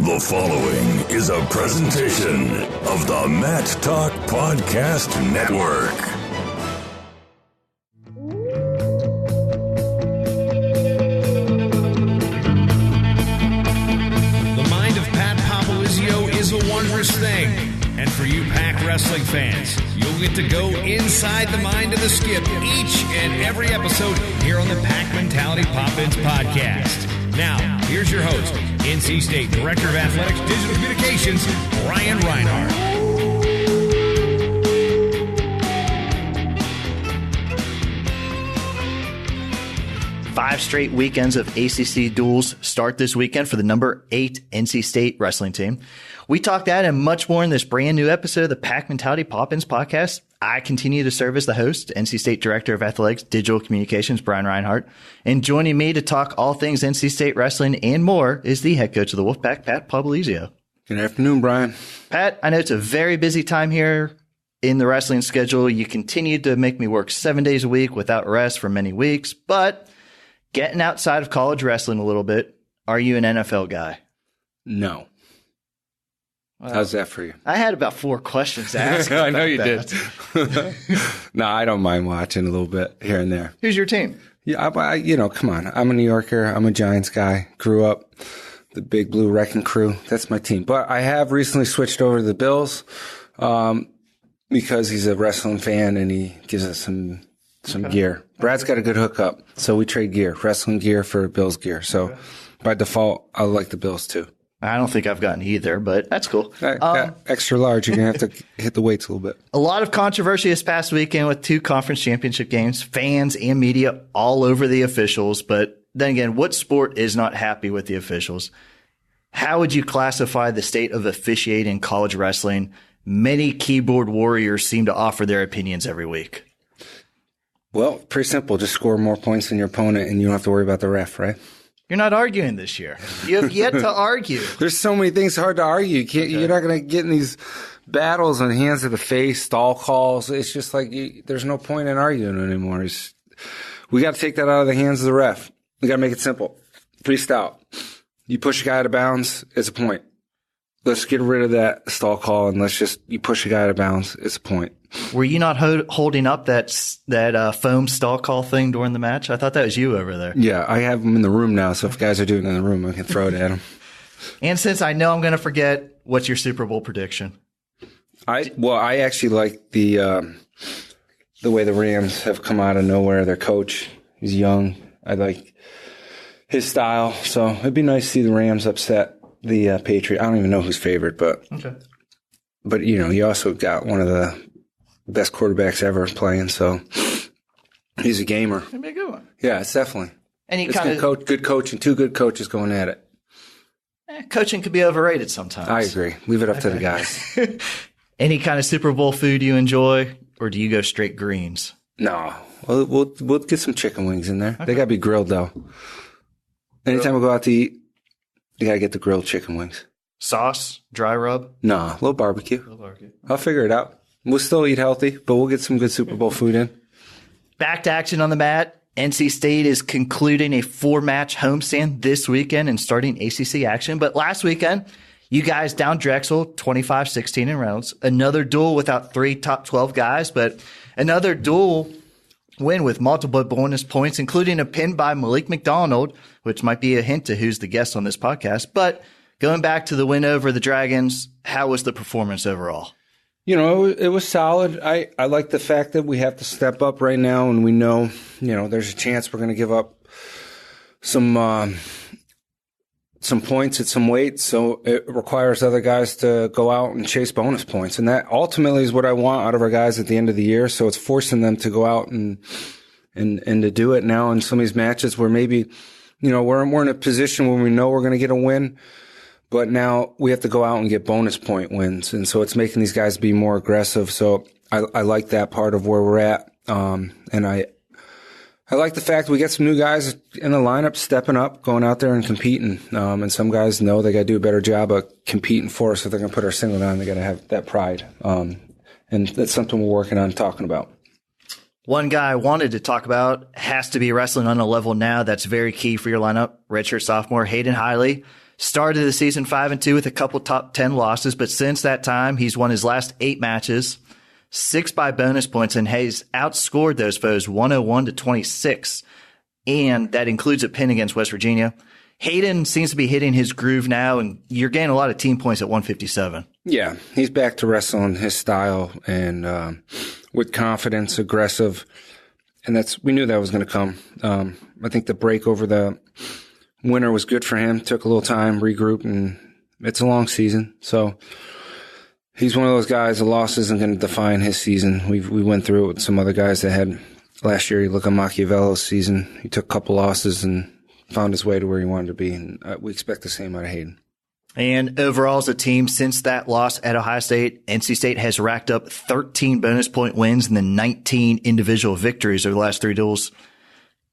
The following is a presentation of the Matt Talk Podcast Network. The mind of Pat Popolizio is a wondrous thing. And for you Pac Wrestling fans, you'll get to go inside the mind of the Skip each and every episode here on the Pac Mentality Pop-Ins podcast. Now, here's your host, NC State Director of Athletics Digital Communications, Ryan Reinhardt. 5 straight weekends of ACC duels start this weekend for the number 8 NC State wrestling team. We talked that and much more in this brand new episode of the Pac Mentality Pop-Ins podcast. I continue to serve as the host, NC State Director of Athletics Digital Communications, Brian Reinhardt. And joining me to talk all things NC State wrestling and more is the head coach of the Wolfpack, Pat Popolizio. Good afternoon, Brian. Pat, I know it's a very busy time here in the wrestling schedule. You continue to make me work 7 days a week without rest for many weeks, but getting outside of college wrestling a little bit, are you an NFL guy? No. Well, how's that for you? I had about 4 questions to ask. I know you did. No, I don't mind watching a little bit here and there. Who's your team? Yeah, come on. I'm a New Yorker. I'm a Giants guy. Grew up the Big Blue Wrecking Crew. That's my team. But I have recently switched over to the Bills because he's a wrestling fan and he gives us some gear. Brad's got a good hookup, so we trade gear, wrestling gear for Bills gear. So by default, I like the Bills too. I don't think I've gotten either, but that's cool. Extra large, you're going to have to hit the weights a little bit. A lot of controversy this past weekend with 2 conference championship games, fans and media all over the officials. But then again, what sport is not happy with the officials? How would you classify the state of officiating in college wrestling? Many keyboard warriors seem to offer their opinions every week. Well, pretty simple. Just score more points than your opponent and you don't have to worry about the ref, right? You're not arguing this year. You have yet to argue. There's so many things hard to argue. You're not going to get in these battles on hands to the face, stall calls. It's just like there's no point in arguing anymore. We got to take that out of the hands of the ref. We got to make it simple. Freestyle. You push a guy out of bounds, it's a point. Let's get rid of that stall call and you push a guy out of bounds, it's a point. Were you not holding up that foam stall call thing during the match? I thought that was you over there. Yeah, I have them in the room now, so if guys are doing it in the room, I can throw it at them. And since I know I'm going to forget, what's your Super Bowl prediction? I actually like the way the Rams have come out of nowhere. Their coach, he's young. I like his style, so it'd be nice to see the Rams upset the Patriots. I don't even know who's favored, but you also got one of the best quarterbacks ever playing, so he's a gamer. That'd be a good one. Yeah, it's definitely. And good coach and 2 good coaches going at it. Coaching could be overrated sometimes. I agree. Leave it up to the guys. Any kind of Super Bowl food you enjoy, or do you go straight greens? No, we'll get some chicken wings in there. Okay. They got to be grilled though. Anytime we go out to eat, you got to get the grilled chicken wings. Sauce, dry rub? No, a little barbecue. I'll figure it out. We'll still eat healthy, but we'll get some good Super Bowl food in. Back to action on the mat. NC State is concluding a 4-match homestand this weekend and starting ACC action. But last weekend, you guys down Drexel 25-16 in Reynolds. Another duel without 3 top 12 guys, but another duel win with multiple bonus points, including a pin by Malik McDonald, which might be a hint to who's the guest on this podcast. But going back to the win over the Dragons, how was the performance overall? It was solid. I like the fact that we have to step up right now, and we know, there's a chance we're going to give up some points at some weight. So it requires other guys to go out and chase bonus points. And that ultimately is what I want out of our guys at the end of the year. So it's forcing them to go out and to do it now in some of these matches where maybe, we're in a position where we know we're going to get a win. But now we have to go out and get bonus point wins. And so it's making these guys be more aggressive. So I like that part of where we're at. And I like the fact we get some new guys in the lineup stepping up, going out there and competing. And some guys know they got to do a better job of competing for us. If they're going to put our singlet on, they got to have that pride. And that's something we're working on talking about. One guy I wanted to talk about has to be wrestling on a level now that's very key for your lineup. Redshirt sophomore Hayden Hiley Started the season 5-2 with a couple top 10 losses, but since that time, he's won his last 8 matches, 6 by bonus points, and has outscored those foes 101-26. And that includes a pin against West Virginia. Hayden seems to be hitting his groove now, and you're getting a lot of team points at 157. Yeah, he's back to wrestling his style and with confidence, aggressive, and we knew that was going to come. I think the break over the winter was good for him. Took a little time, regroup, and it's a long season. So he's one of those guys. The loss isn't going to define his season. We went through it with some other guys that had last year. You look at Machiavello's season. He took a couple losses and found his way to where he wanted to be, and we expect the same out of Hayden. And overall as a team, since that loss at Ohio State, NC State has racked up 13 bonus point wins and then 19 individual victories over the last 3 duels.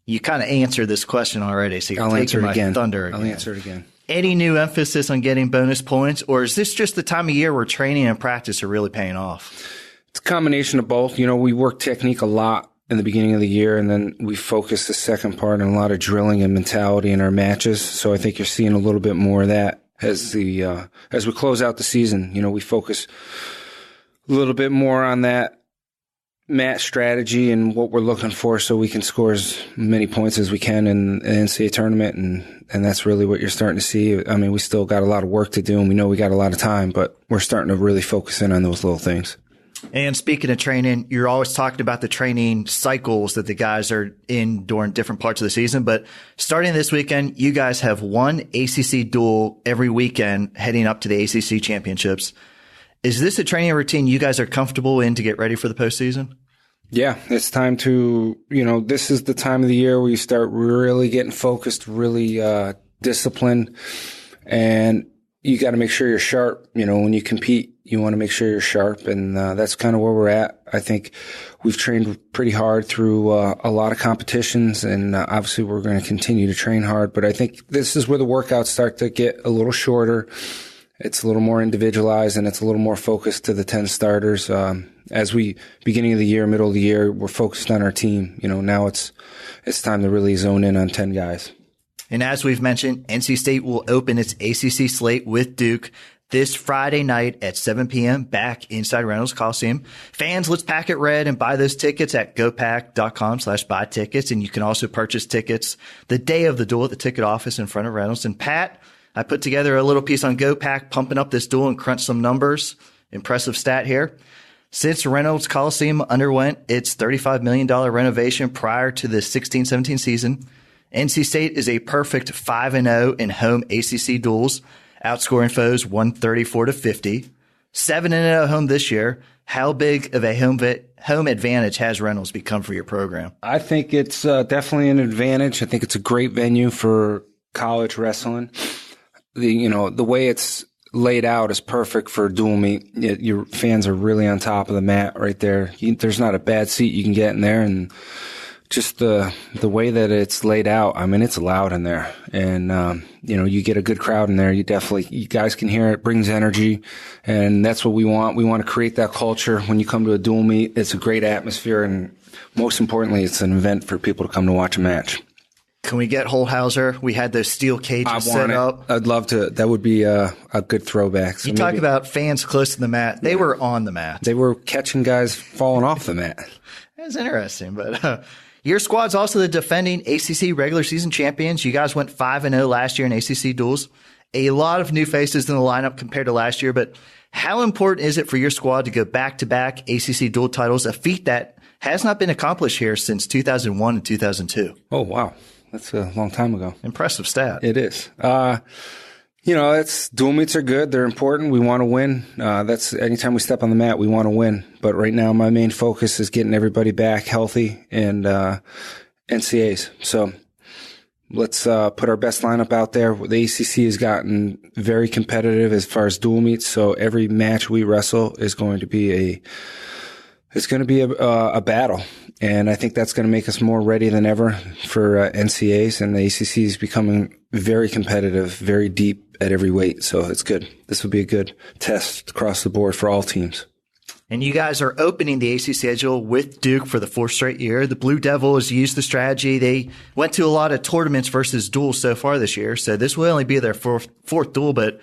You kind of answered this question already, so you're taking my thunder again. I'll answer it again. Any new emphasis on getting bonus points, or is this just the time of year where training and practice are really paying off? It's a combination of both. We work technique a lot in the beginning of the year, and then we focus the second part on a lot of drilling and mentality in our matches. So I think you're seeing a little bit more of that as we close out the season. We focus a little bit more on that match strategy and what we're looking for, so we can score as many points as we can in the NCAA tournament, and that's really what you're starting to see. I mean, we still got a lot of work to do, and we know we got a lot of time, but we're starting to really focus in on those little things. And speaking of training, you're always talking about the training cycles that the guys are in during different parts of the season. But starting this weekend, you guys have one ACC duel every weekend heading up to the ACC championships. Is this a training routine you guys are comfortable in to get ready for the postseason? Yeah, it's time to, this is the time of the year where you start really getting focused, really disciplined, and you got to make sure you're sharp. When you compete, you want to make sure you're sharp, and that's kind of where we're at. I think we've trained pretty hard through a lot of competitions, and obviously we're going to continue to train hard. But I think this is where the workouts start to get a little shorter. It's a little more individualized, and it's a little more focused to the 10 starters. As beginning of the year, middle of the year, we're focused on our team. Now it's time to really zone in on 10 guys. And as we've mentioned, NC State will open its ACC slate with Duke this Friday night at 7 p.m. back inside Reynolds Coliseum. Fans, let's pack it red and buy those tickets at gopack.com/buy tickets. And you can also purchase tickets the day of the duel at the ticket office in front of Reynolds. And Pat, I put together a little piece on GoPack pumping up this duel and crunch some numbers. Impressive stat here. Since Reynolds Coliseum underwent its $35 million renovation prior to the 16-17 season, NC State is a perfect 5-0 in home ACC duels, outscoring foes 134-50. 7-0 home this year. How big of a home advantage has Reynolds become for your program? I think it's definitely an advantage. I think it's a great venue for college wrestling. The way it's laid out is perfect for dual meet. Your fans are really on top of the mat right there. There's not a bad seat you can get in there, and just the way that it's laid out, I mean, it's loud in there, and you get a good crowd in there. You guys can hear it, brings energy, and that's what we want. We want to create that culture. When you come to a dual meet, it's a great atmosphere, and most importantly, it's an event for people to come to watch a match. Can we get Holthauser? We had those steel cages set up. I'd love to. That would be a good throwback. So you talk about fans close to the mat. They were on the mat. They were catching guys falling off the mat. That's interesting. But your squad's also the defending ACC regular season champions. You guys went 5-0 last year in ACC duels. A lot of new faces in the lineup compared to last year. But how important is it for your squad to go back-to-back ACC duel titles, a feat that has not been accomplished here since 2001 and 2002? Oh, wow. That's a long time ago. Impressive stat. It is. Dual meets are good. They're important. We want to win. That's anytime we step on the mat, we want to win. But right now, my main focus is getting everybody back healthy and NCAs. So let's put our best lineup out there. The ACC has gotten very competitive as far as dual meets. So every match we wrestle is going to be a battle. And I think that's going to make us more ready than ever for NCAs. And the ACC is becoming very competitive, very deep at every weight. So it's good. This will be a good test across the board for all teams. And you guys are opening the AC schedule with Duke for the 4th straight year. The Blue Devils used the strategy. They went to a lot of tournaments versus duels so far this year. So this will only be their fourth duel, but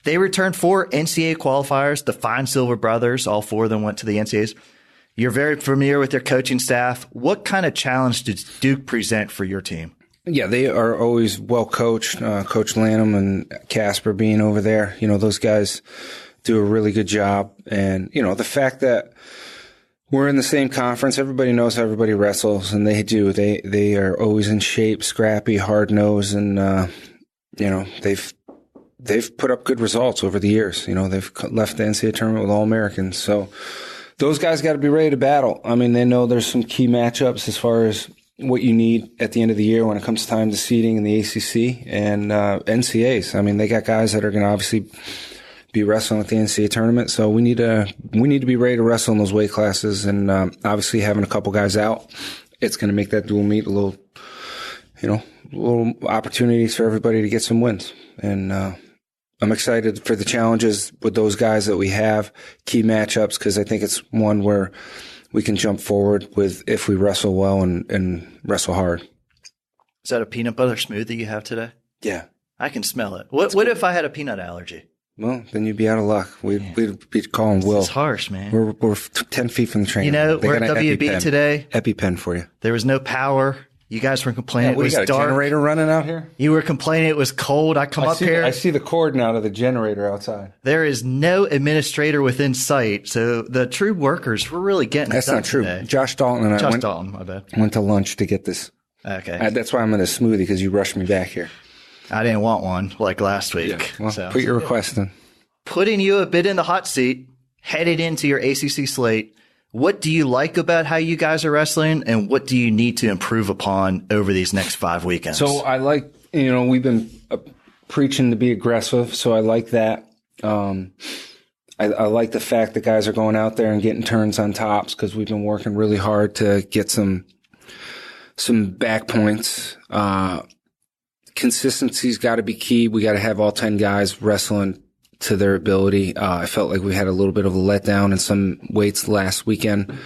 they returned 4 NCAA qualifiers. The Fine Silver brothers, all 4 of them went to the NCAAs. You're very familiar with their coaching staff. What kind of challenge did Duke present for your team? Yeah, they are always well coached. Coach Lanham and Casper being over there, those guys do a really good job. And, the fact that we're in the same conference, everybody knows how everybody wrestles, and they do. They are always in shape, scrappy, hard-nosed, and, they've put up good results over the years. They've left the NCAA tournament with All-Americans. So those guys got to be ready to battle. I mean, they know there's some key matchups as far as what you need at the end of the year when it comes time to seeding in the ACC and NCAAs. I mean, they got guys that are going to obviously be wrestling at the NCAA tournament. So we need to be ready to wrestle in those weight classes. And obviously having a couple guys out, it's going to make that dual meet a little opportunities for everybody to get some wins. And I'm excited for the challenges with those guys that we have, key matchups, because I think it's one where we can jump forward with if we wrestle well and wrestle hard. Is that a peanut butter smoothie you have today? Yeah. I can smell it. What if I had a peanut allergy? Well, then you'd be out of luck. We'd be calling Will. It's harsh, man. We're 10 feet from the train. We're at WB today. EpiPen for you. There was no power. You guys were complaining it was dark. A generator running out here? You were complaining it was cold. I come up here. I see the cord now to the generator outside. There is no administrator within sight. So the true workers were really getting That's not true. Today. Josh Dalton and I my bad. Went to lunch to get this. Okay. That's why I'm in a smoothie, because you rushed me back here. I didn't want one like last week. Yeah. Well, so put your request in. Putting you a bit in the hot seat, headed into your ACC slate. What do you like about how you guys are wrestling, and what do you need to improve upon over these next 5 weekends? So I like, we've been preaching to be aggressive, so I like that. I like the fact that guys are going out there and getting turns on tops, because we've been working really hard to get some back points. Consistency's got to be key. We got to have all 10 guys wrestling to their ability. I felt like we had a little bit of a letdown in some weights last weekend,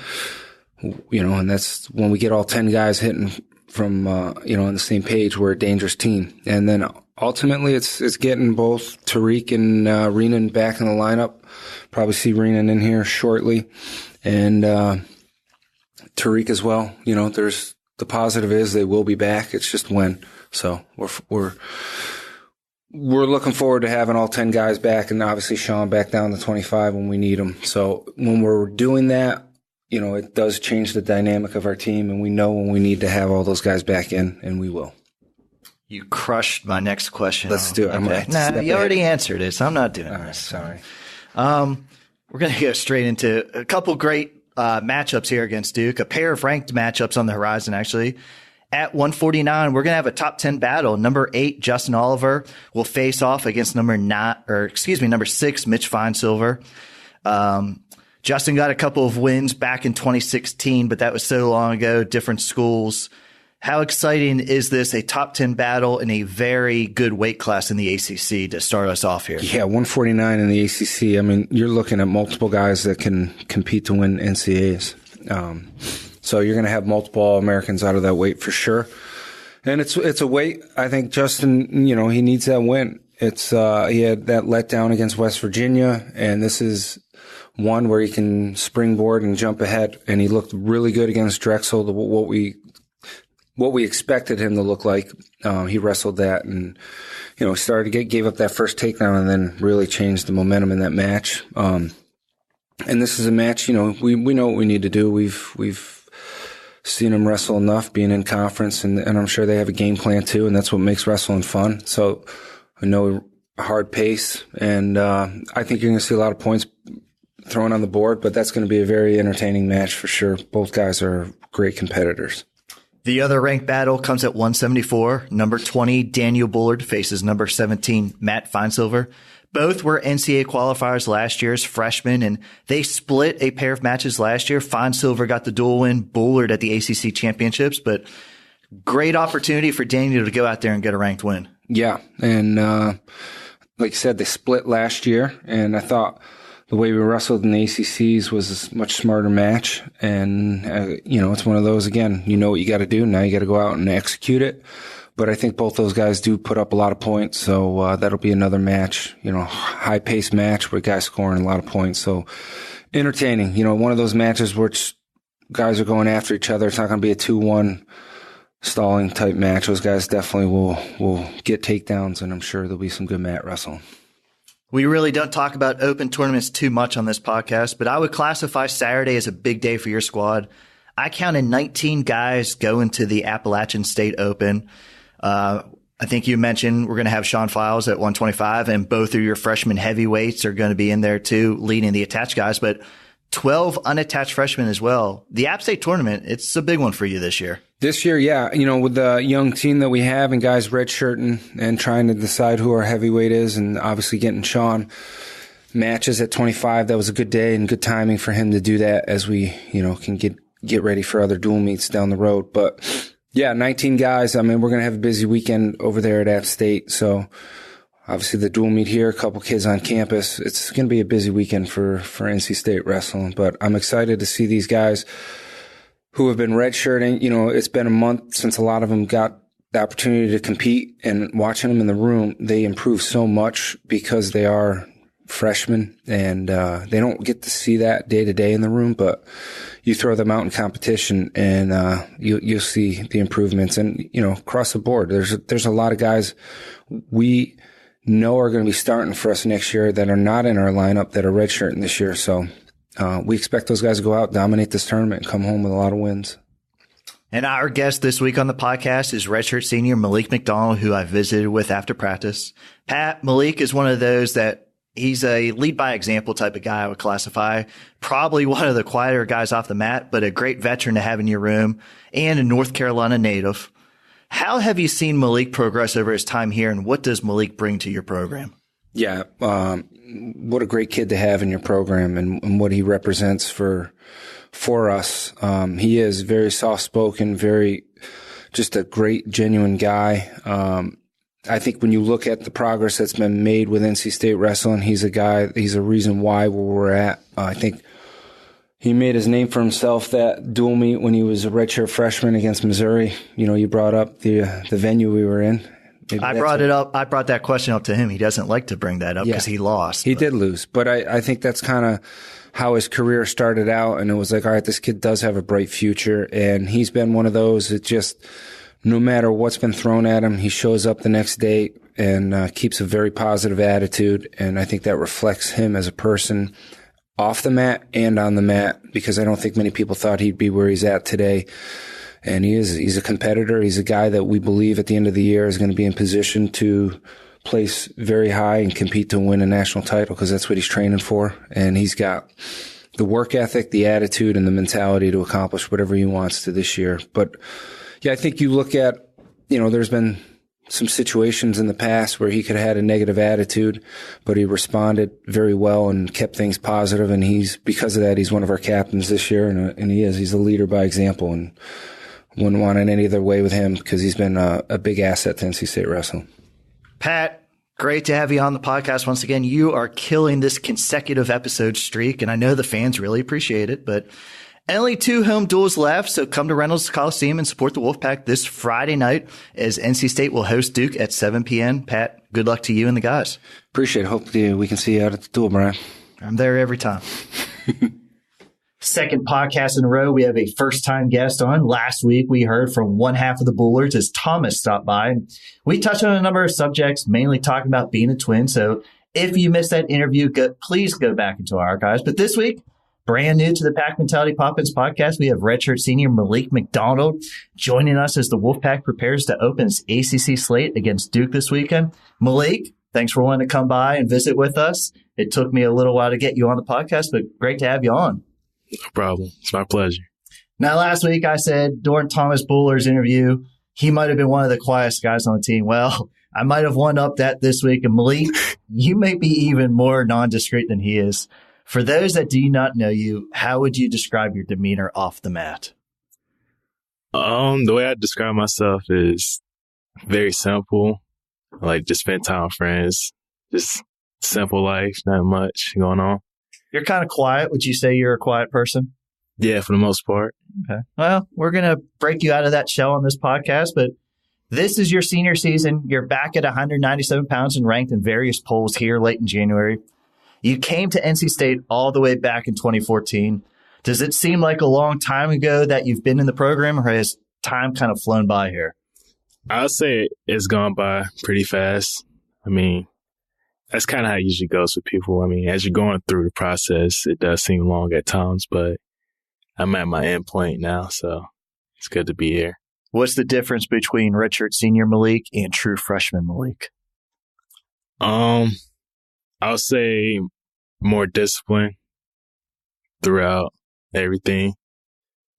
and that's when we get all 10 guys hitting from, on the same page, we're a dangerous team. And then ultimately it's getting both Tariq and Renan back in the lineup. Probably see Renan in here shortly, and Tariq as well. There's the positive is they will be back. It's just when. So we're looking forward to having all 10 guys back, and obviously Sean back down to 25 when we need him. So when we're doing that, it does change the dynamic of our team, and we know when we need to have all those guys back in, and we will. You crushed my next question. Let's do it. Okay. You already answered it, so I'm not doing this. Right, sorry. We're going to go straight into a couple great matchups here against Duke, a pair of ranked matchups on the horizon, actually. At 149, we're going to have a top 10 battle. Number 8, Justin Oliver will face off against number 6, Mitch Finesilver. Justin got a couple of wins back in 2016, but that was so long ago, different schools. How exciting is this? A top 10 battle in a very good weight class in the ACC to start us off here. Yeah, 149 in the ACC. I mean, you're looking at multiple guys that can compete to win NCAAs. So you're going to have multiple Americans out of that weight for sure. And it's a weight. I think Justin, he needs that win. It's, he had that letdown against West Virginia, and this is one where he can springboard and jump ahead. And he looked really good against Drexel, what we expected him to look like. He wrestled that and, gave up that first takedown and then really changed the momentum in that match. And this is a match, we know what we need to do. We've seen him wrestle enough being in conference, and I'm sure they have a game plan too, and that's what makes wrestling fun. So I know a hard pace, and I think you're going to see a lot of points thrown on the board, but that's going to be a very entertaining match for sure. Both guys are great competitors. The other ranked battle comes at 174. Number 20, Daniel Bullard faces number 17, Matt Finesilver. Both were NCAA qualifiers last year as freshmen, and they split a pair of matches last year. Finesilver got the dual win, Bullard at the ACC championships, but great opportunity for Daniel to go out there and get a ranked win. Yeah, and like you said, they split last year, and I thought the way we wrestled in the ACCs was a much smarter match. And, it's one of those, again, you know what you got to do. Now you got to go out and execute it. But I think both those guys do put up a lot of points. So that'll be another match, high-paced match where guys scoring a lot of points. So entertaining, one of those matches where guys are going after each other. It's not going to be a 2-1 stalling type match. Those guys definitely will get takedowns, and I'm sure there'll be some good mat wrestling. We really don't talk about open tournaments too much on this podcast, but I would classify Saturday as a big day for your squad. I counted 19 guys going to the Appalachian State Open. I think you mentioned we're going to have Sean Files at 125, and both of your freshman heavyweights are going to be in there too, leading the attached guys, but 12 unattached freshmen as well. The App State tournament, it's a big one for you this year. This year, yeah. With the young team that we have and guys redshirting and trying to decide who our heavyweight is, and obviously getting Sean matches at 25, that was a good day and good timing for him to do that as we, can get ready for other dual meets down the road. But yeah, 19 guys. I mean, we're going to have a busy weekend over there at App State. So obviously the dual meet here, a couple kids on campus. It's going to be a busy weekend for NC State wrestling, but I'm excited to see these guys who have been redshirting. It's been a month since a lot of them got the opportunity to compete, and watching them in the room, they improve so much because they are freshmen, and they don't get to see that day to day in the room, but you throw them out in competition and you'll see the improvements. And across the board, there's a lot of guys we know are going to be starting for us next year that are not in our lineup that are redshirting this year. So we expect those guys to go out, dominate this tournament, and come home with a lot of wins. And our guest this week on the podcast is redshirt senior Malik McDonald, who I visited with after practice. Pat, Malik is one of those that he's a lead by example type of guy, I would classify. Probably one of the quieter guys off the mat, but a great veteran to have in your room, and a North Carolina native. How have you seen Malik progress over his time here, and what does Malik bring to your program? Yeah, what a great kid to have in your program, and what he represents for us. He is very soft-spoken, just a great, genuine guy. I think when you look at the progress that's been made with NC State wrestling, he's a reason why where we're at. I think he made his name for himself that dual meet when he was a redshirt freshman against Missouri. You brought up the venue we were in. I brought it up. I brought that question up to him. He doesn't like to bring that up because he lost. He did lose, but I think that's kind of how his career started out. And it was like, all right, this kid does have a bright future. And he's been one of those that just, no matter what's been thrown at him, he shows up the next day and keeps a very positive attitude. And I think that reflects him as a person off the mat and on the mat, because I don't think many people thought he'd be where he's at today. And he's a competitor. He's a guy that we believe at the end of the year is going to be in position to place very high and compete to win a national title, because that's what he's training for. And he's got the work ethic, the attitude, and the mentality to accomplish whatever he wants to this year. But yeah, I think you look at, there's been some situations in the past where he could have had a negative attitude, but he responded very well and kept things positive. And because of that, he's one of our captains this year. And he's a leader by example, and wouldn't want it any other way with him, because he's been a big asset to NC State wrestling. Pat, great to have you on the podcast once again. You are killing this consecutive episode streak, and I know the fans really appreciate it, but only 2 home duels left, so come to Reynolds Coliseum and support the Wolfpack this Friday night as NC State will host Duke at 7 p.m. Pat, good luck to you and the guys. Appreciate it. Hope we can see you out at the duel, Brian. I'm there every time. Second podcast in a row, we have a first-time guest on. Last week, we heard from one half of the Bullers as Thomas stopped by. We touched on a number of subjects, mainly talking about being a twin. So if you missed that interview, please go back into our archives. But this week, brand new to the Pack Mentality Pop-Ins podcast, we have redshirt senior Malik McDonald joining us as the Wolfpack prepares to open its ACC slate against Duke this weekend. Malik, thanks for wanting to come by and visit with us. It took me a little while to get you on the podcast, but great to have you on. No problem. It's my pleasure. Now, last week I said during Thomas Buller's interview, he might have been one of the quietest guys on the team. Well, I might have one-upped that this week. And Malik, you may be even more nondescript than he is. For those that do not know you, how would you describe your demeanor off the mat? The way I describe myself is very simple. Like, just spend time with friends. Just simple life, not much going on. You're kind of quiet. Would you say you're a quiet person? Yeah, for the most part. Okay. Well, we're going to break you out of that shell on this podcast, but this is your senior season. You're back at 197 pounds and ranked in various polls here late in January. You came to NC State all the way back in 2014. Does it seem like a long time ago that you've been in the program, or has time kind of flown by here? I'll say it's gone by pretty fast. I mean, that's kind of how it usually goes with people. I mean, as you're going through the process, it does seem long at times, but I'm at my end point now, so it's good to be here. What's the difference between redshirt senior Malik and true freshman Malik? I'll say more discipline throughout everything.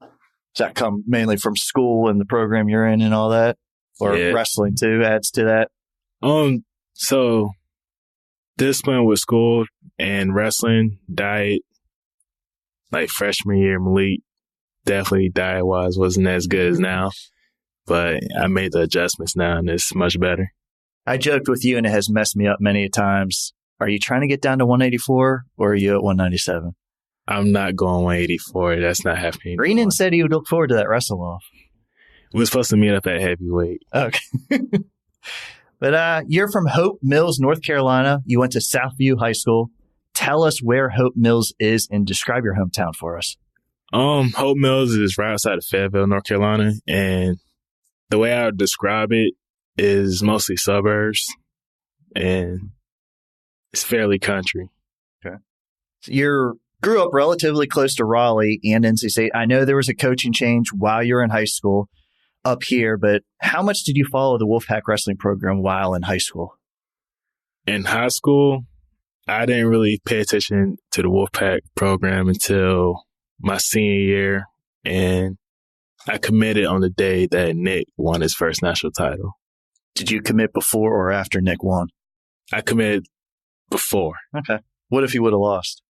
Does that come mainly from school and the program you're in and all that? Or wrestling too adds to that? So discipline with school and wrestling, diet, like freshman year, Malik definitely diet-wise wasn't as good as now. But I made the adjustments now, and it's much better. I joked with you, and it has messed me up many times. Are you trying to get down to 184, or are you at 197? I'm not going 184. That's not happening. Greenan said he would look forward to that wrestle-off. We were supposed to meet up at heavyweight. Okay. But you're from Hope Mills, North Carolina. You went to Southview High School. Tell us where Hope Mills is and describe your hometown for us. Hope Mills is right outside of Fayetteville, North Carolina, and the way I would describe it is mostly suburbs, and it's fairly country. Okay. So you grew up relatively close to Raleigh and NC State. I know there was a coaching change while you were in high school up here, but how much did you follow the Wolfpack wrestling program while in high school? In high school, I didn't really pay attention to the Wolfpack program until my senior year, and I committed on the day that Nick won his first national title. Did you commit before or after Nick won? I committed before. Okay. What if he would have lost?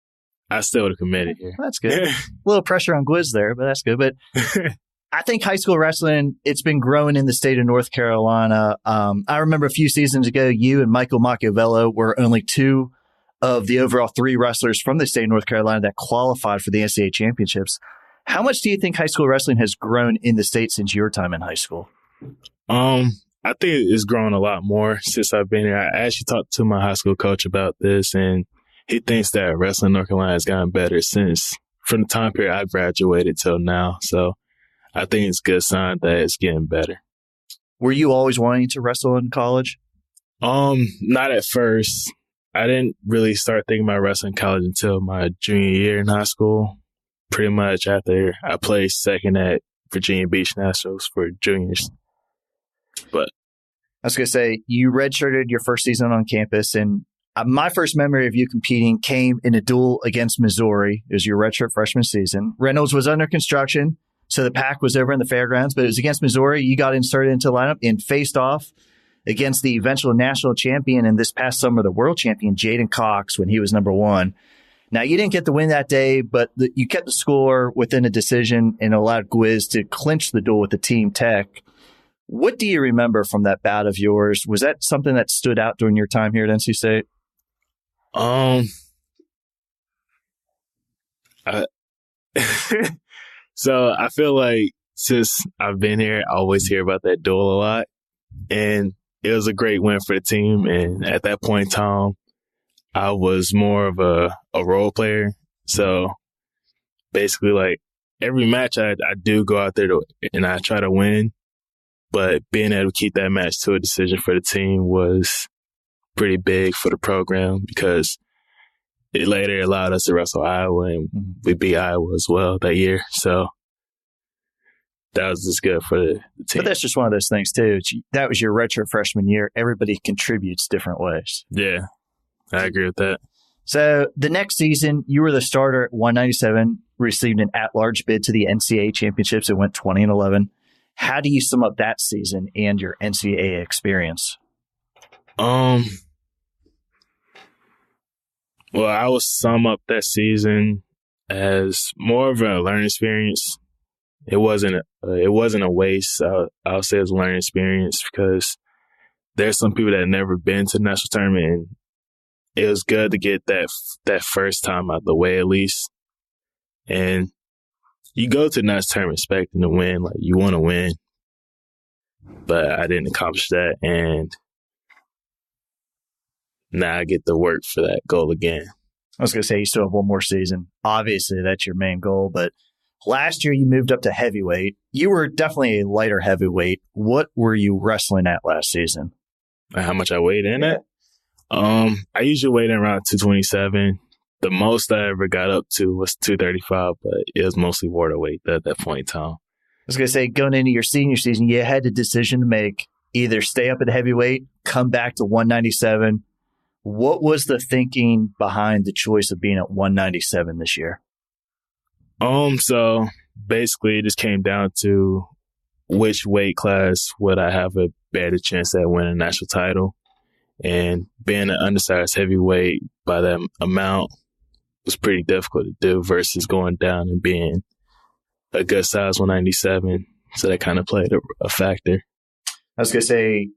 I still would have committed here. That's good. A little pressure on Gwiz there, but that's good. But I think high school wrestling, it's been growing in the state of North Carolina. I remember a few seasons ago, you and Michael Macchiavello were only two of the overall three wrestlers from the state of North Carolina that qualified for the NCAA championships. How much do you think high school wrestling has grown in the state since your time in high school? I think it's grown a lot more since I've been here. I actually talked to my high school coach about this, and he thinks that wrestling in North Carolina has gotten better since from the time period I graduated till now. So I think it's a good sign that it's getting better. Were you always wanting to wrestle in college? Not at first. I didn't really start thinking about wrestling in college until my junior year in high school. Pretty much after I played second at Virginia Beach Nationals for juniors. But I was going to say, you redshirted your first season on campus, and my first memory of you competing came in a duel against Missouri. It was your redshirt freshman season. Reynolds was under construction, so the pack was over in the fairgrounds, but it was against Missouri. You got inserted into the lineup and faced off against the eventual national champion and this past summer, the world champion, Jaden Cox, when he was number one. Now, you didn't get the win that day, but you kept the score within a decision and allowed Gwiz to clinch the duel with the team tech. What do you remember from that bout of yours? Was that something that stood out during your time here at NC State? So I feel like since I've been here, I always hear about that duel a lot. And it was a great win for the team. And at that point in time, I was more of a role player. So basically, like every match I do go out there and I try to win. But being able to keep that match to a decision for the team was pretty big for the program because it later allowed us to wrestle Iowa, and we beat Iowa as well that year. So that was just good for the team. But that's just one of those things, too. That was your redshirt freshman year. Everybody contributes different ways. Yeah, I agree with that. So the next season, you were the starter at 197, received an at-large bid to the NCAA championships and went 20-11. How do you sum up that season and your NCAA experience? Well, I would sum up that season as more of a learning experience. It wasn't a waste. I'll say it was a learning experience because there's some people that have never been to the national tournament, and it was good to get that first time out the way at least. And you go to the next term expecting to win, like you want to win. But I didn't accomplish that, and now I get to work for that goal again. I was going to say you still have one more season. Obviously, that's your main goal, but last year you moved up to heavyweight. You were definitely a lighter heavyweight. What were you wrestling at last season? How much I weighed in it? I usually weighed in around 227. The most I ever got up to was 235, but it was mostly water weight at that point in time. I was going to say, going into your senior season, you had a decision to make. Either stay up at heavyweight, come back to 197. What was the thinking behind the choice of being at 197 this year? So basically it just came down to which weight class would I have a better chance at winning a national title. And being an undersized heavyweight by that amount was pretty difficult to do versus going down and being a good size 197. So that kind of played a factor. I was going to say,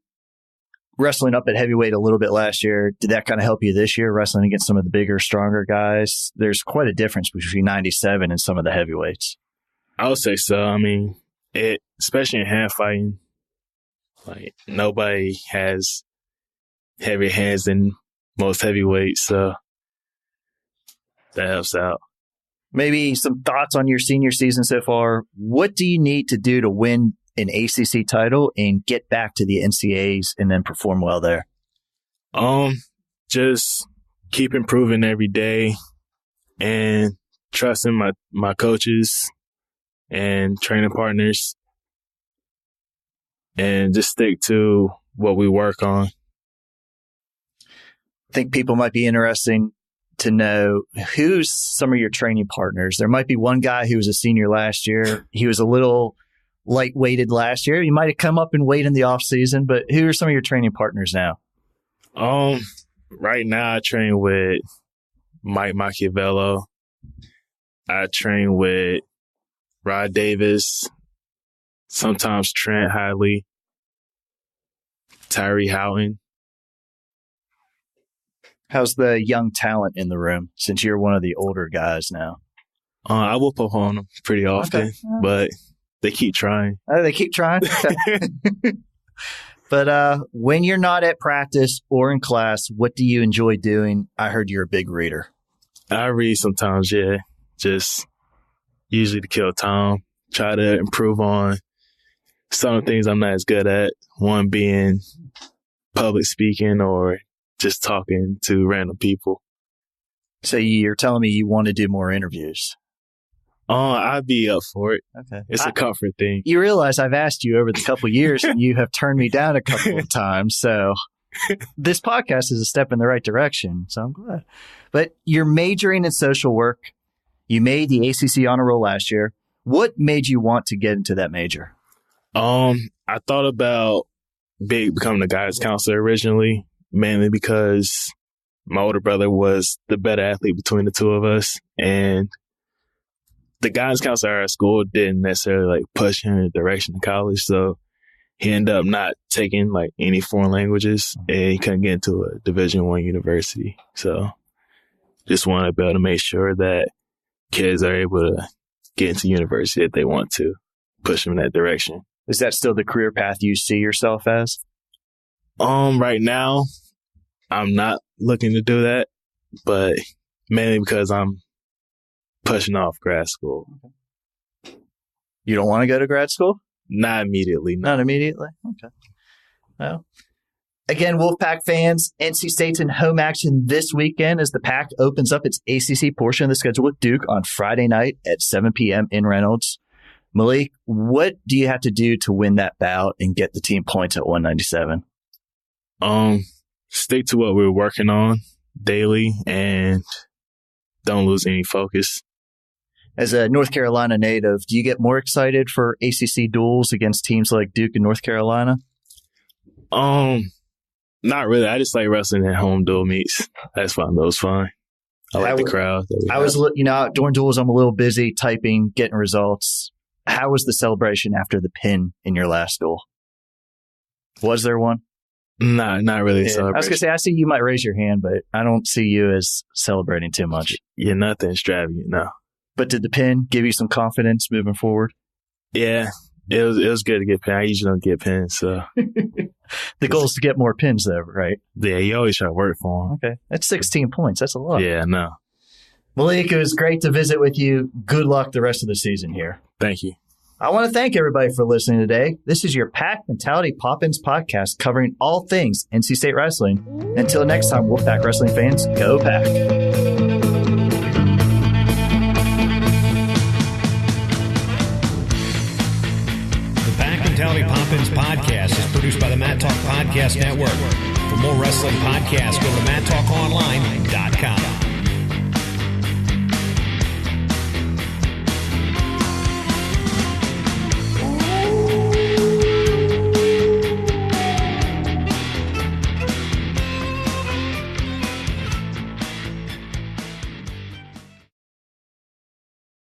wrestling up at heavyweight a little bit last year, did that kind of help you this year, wrestling against some of the bigger, stronger guys? There's quite a difference between 97 and some of the heavyweights. I would say so. I mean, especially in hand fighting, like nobody has heavier hands than most heavyweights, so that helps out. Maybe some thoughts on your senior season so far. What do you need to do to win an ACC title and get back to the NCAAs and then perform well there? Just keep improving every day and trusting my coaches and training partners, and just stick to what we work on. I think people might be interesting to know who's some of your training partners. There might be one guy who was a senior last year. He was a little light-weighted last year. You might have come up in weight in the off season, but who are some of your training partners now? Right now I train with Mike Machiavello. I train with Rod Davis, sometimes Trent Hadley, Tyree Houghton. How's the young talent in the room since you're one of the older guys now? I whoop up on them pretty often, but they keep trying. They keep trying? But when you're not at practice or in class, what do you enjoy doing? I heard you're a big reader. I read sometimes, yeah. Just usually to kill time. Try to improve on some things I'm not as good at. One being public speaking or just talking to random people. So you're telling me you want to do more interviews? I'd be up for it. Okay. It's a comfort thing. You realize I've asked you over the couple of years and you have turned me down a couple of times. So this podcast is a step in the right direction. So I'm glad. But you're majoring in social work. You made the ACC honor roll last year. What made you want to get into that major? I thought about becoming a guidance counselor originally, mainly because my older brother was the better athlete between the two of us. And the guidance counselor at our school didn't necessarily like push him in the direction of college. So he ended up not taking like any foreign languages and he couldn't get into a Division I university. So just wanted to be able to make sure that kids are able to get into university if they want to, push them in that direction. Is that still the career path you see yourself as? Right now, I'm not looking to do that, but mainly because I'm pushing off grad school. You don't want to go to grad school? Not immediately. No. Not immediately? Okay. Well, again, Wolfpack fans, NC State's in home action this weekend as the Pack opens up its ACC portion of the schedule with Duke on Friday night at 7 p.m. in Reynolds. Malik, what do you have to do to win that bout and get the team points at 197? Stick to what we're working on daily and don't lose any focus. As a North Carolina native, do you get more excited for ACC duels against teams like Duke and North Carolina? Not really. I just like wrestling at home duel meets. That's fun. That was fun. I like the crowd. During duels, I'm a little busy typing, getting results. How was the celebration after the pin in your last duel? Was there one? Nah, not really. Yeah. I was going to say, I see you might raise your hand, but I don't see you as celebrating too much. Yeah, nothing extravagant, no. But did the pin give you some confidence moving forward? Yeah, it was good to get pins. I usually don't get pins, so. The goal is to get more pins, though, right? Yeah, you always try to work for them. Okay. That's 16 points. That's a lot. Yeah, no. Malik, it was great to visit with you. Good luck the rest of the season here. Thank you. I want to thank everybody for listening today. This is your Pack Mentality Pop-Ins podcast covering all things NC State wrestling. Until next time, Wolfpack wrestling fans, go Pack. The Pack Mentality Pop-Ins podcast is produced by the Mat Talk Podcast Network. For more wrestling podcasts, go to MatTalkOnline.com.